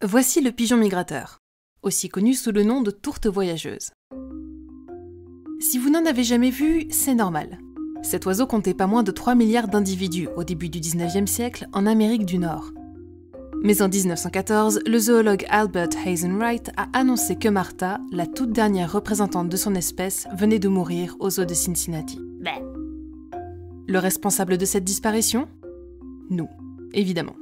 Voici le pigeon migrateur, aussi connu sous le nom de tourte voyageuse. Si vous n'en avez jamais vu, c'est normal. Cet oiseau comptait pas moins de 3 milliards d'individus au début du 19e siècle en Amérique du Nord. Mais en 1914, le zoologue Albert Hazen Wright a annoncé que Martha, la toute dernière représentante de son espèce, venait de mourir au zoo de Cincinnati. Le responsable de cette disparition ? Nous, évidemment.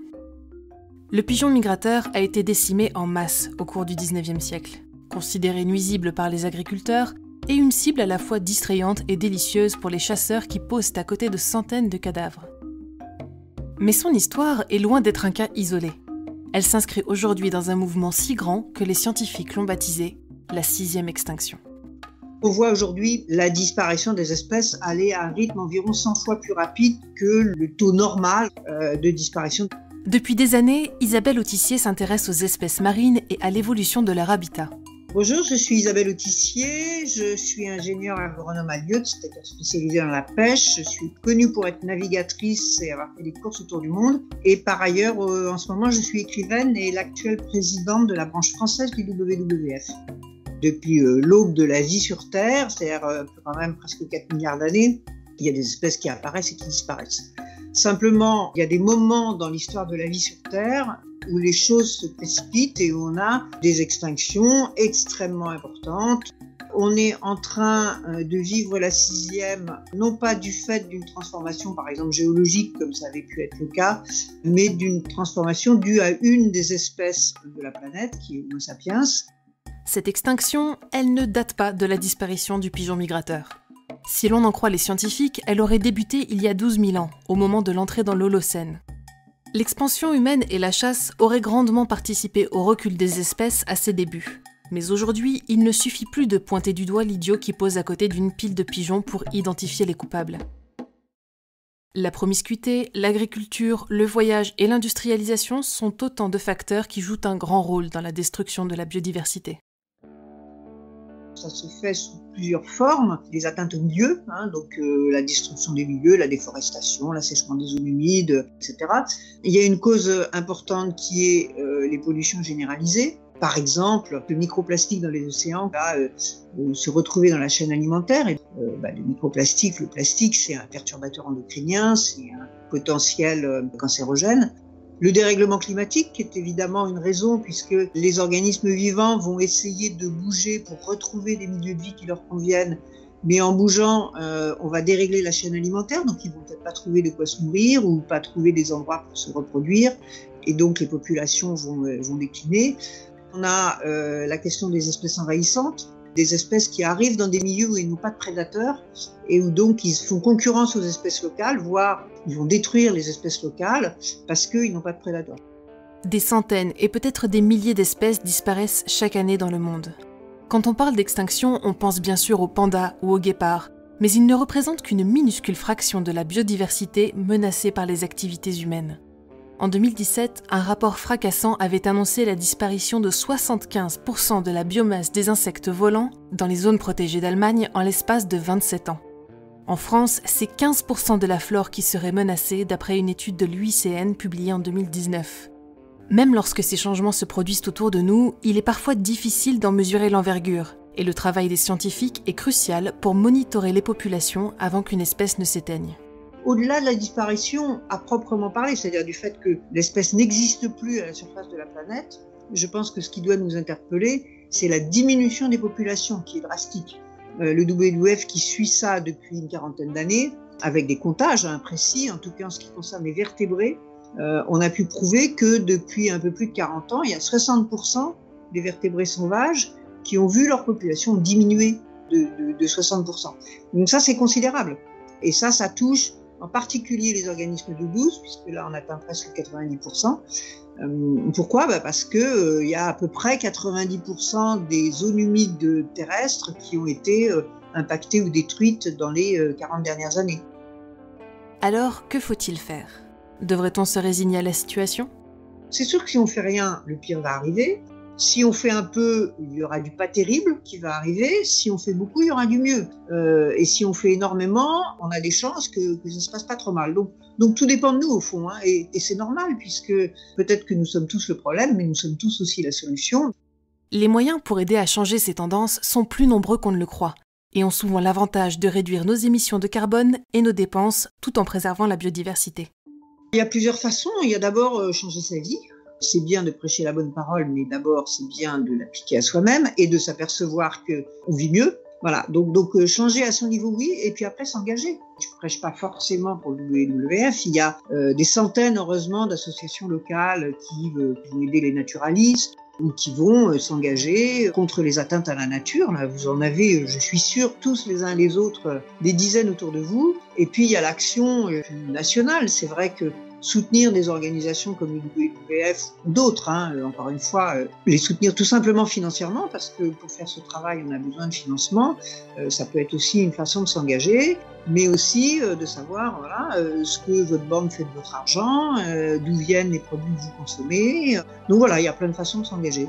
Le pigeon migrateur a été décimé en masse au cours du 19e siècle, considéré nuisible par les agriculteurs et une cible à la fois distrayante et délicieuse pour les chasseurs qui posent à côté de centaines de cadavres. Mais son histoire est loin d'être un cas isolé. Elle s'inscrit aujourd'hui dans un mouvement si grand que les scientifiques l'ont baptisé la 6e extinction. On voit aujourd'hui la disparition des espèces aller à un rythme environ 100 fois plus rapide que le taux normal de disparition. Depuis des années, Isabelle Autissier s'intéresse aux espèces marines et à l'évolution de leur habitat. Bonjour, je suis Isabelle Autissier, je suis ingénieure agronome à Lieux, c'est-à-dire spécialisée dans la pêche. Je suis connue pour être navigatrice et avoir fait des courses autour du monde. Et par ailleurs, en ce moment, je suis écrivaine et l'actuelle présidente de la branche française du WWF. Depuis l'aube de la vie sur Terre, c'est-à-dire quand même presque 4 milliards d'années, il y a des espèces qui apparaissent et qui disparaissent. Simplement, il y a des moments dans l'histoire de la vie sur Terre où les choses se précipitent et où on a des extinctions extrêmement importantes. On est en train de vivre la 6e, non pas du fait d'une transformation, par exemple géologique, comme ça avait pu être le cas, mais d'une transformation due à une des espèces de la planète, qui est Homo sapiens. Cette extinction, elle ne date pas de la disparition du pigeon migrateur. Si l'on en croit les scientifiques, elle aurait débuté il y a 12 000 ans, au moment de l'entrée dans l'Holocène. L'expansion humaine et la chasse auraient grandement participé au recul des espèces à ses débuts. Mais aujourd'hui, il ne suffit plus de pointer du doigt l'idiot qui pose à côté d'une pile de pigeons pour identifier les coupables. La promiscuité, l'agriculture, le voyage et l'industrialisation sont autant de facteurs qui jouent un grand rôle dans la destruction de la biodiversité. Ça se fait sous plusieurs formes, des atteintes aux milieux, donc la destruction des milieux, la déforestation, l'assèchement des zones humides, etc. Il y a une cause importante qui est les pollutions généralisées. Par exemple, le microplastique dans les océans va se retrouver dans la chaîne alimentaire. Et, le microplastique, le plastique, c'est un perturbateur endocrinien, c'est un potentiel cancérogène. Le dérèglement climatique, qui est évidemment une raison, puisque les organismes vivants vont essayer de bouger pour retrouver des milieux de vie qui leur conviennent, mais en bougeant, on va dérégler la chaîne alimentaire, donc ils vont peut-être pas trouver de quoi se nourrir ou pas trouver des endroits pour se reproduire, et donc les populations vont décliner. On a la question des espèces envahissantes, des espèces qui arrivent dans des milieux où ils n'ont pas de prédateurs et où donc ils font concurrence aux espèces locales, voire ils vont détruire les espèces locales parce qu'ils n'ont pas de prédateurs. Des centaines et peut-être des milliers d'espèces disparaissent chaque année dans le monde. Quand on parle d'extinction, on pense bien sûr aux pandas ou aux guépards, mais ils ne représentent qu'une minuscule fraction de la biodiversité menacée par les activités humaines. En 2017, un rapport fracassant avait annoncé la disparition de 75% de la biomasse des insectes volants dans les zones protégées d'Allemagne en l'espace de 27 ans. En France, c'est 15% de la flore qui serait menacée d'après une étude de l'UICN publiée en 2019. Même lorsque ces changements se produisent autour de nous, il est parfois difficile d'en mesurer l'envergure, et le travail des scientifiques est crucial pour monitorer les populations avant qu'une espèce ne s'éteigne. Au-delà de la disparition à proprement parler, c'est-à-dire du fait que l'espèce n'existe plus à la surface de la planète, je pense que ce qui doit nous interpeller, c'est la diminution des populations qui est drastique. Le WWF qui suit ça depuis une quarantaine d'années, avec des comptages précis, en tout cas en ce qui concerne les vertébrés, on a pu prouver que depuis un peu plus de 40 ans, il y a 60% des vertébrés sauvages qui ont vu leur population diminuer de 60%. Donc ça, c'est considérable. Et ça touche en particulier les organismes d'eau douce, puisque là on atteint presque 90%. Pourquoi ? Parce qu'il y a à peu près 90% des zones humides terrestres qui ont été impactées ou détruites dans les 40 dernières années. Alors, que faut-il faire ? Devrait-on se résigner à la situation ? C'est sûr que si on ne fait rien, le pire va arriver. Si on fait un peu, il y aura du pas terrible qui va arriver. Si on fait beaucoup, il y aura du mieux. Et si on fait énormément, on a des chances que ça se passe pas trop mal. Donc tout dépend de nous au fond, hein, et c'est normal puisque peut-être que nous sommes tous le problème, mais nous sommes tous aussi la solution. Les moyens pour aider à changer ces tendances sont plus nombreux qu'on ne le croit et ont souvent l'avantage de réduire nos émissions de carbone et nos dépenses tout en préservant la biodiversité. Il y a plusieurs façons. Il y a d'abord changer sa vie. C'est bien de prêcher la bonne parole, mais d'abord c'est bien de l'appliquer à soi-même et de s'apercevoir qu'on vit mieux. Voilà, donc changer à son niveau, oui, et puis après s'engager. Je ne prêche pas forcément pour le WWF, il y a des centaines, heureusement, d'associations locales qui vont aider les naturalistes ou qui vont s'engager contre les atteintes à la nature. Là, vous en avez, je suis sûre, tous les uns les autres, des dizaines autour de vous. Et puis il y a l'action nationale. C'est vrai que soutenir des organisations comme le WWF ou d'autres, encore une fois, les soutenir tout simplement financièrement, parce que pour faire ce travail, on a besoin de financement. Ça peut être aussi une façon de s'engager, mais aussi de savoir ce que votre banque fait de votre argent, d'où viennent les produits que vous consommez. Donc voilà, il y a plein de façons de s'engager.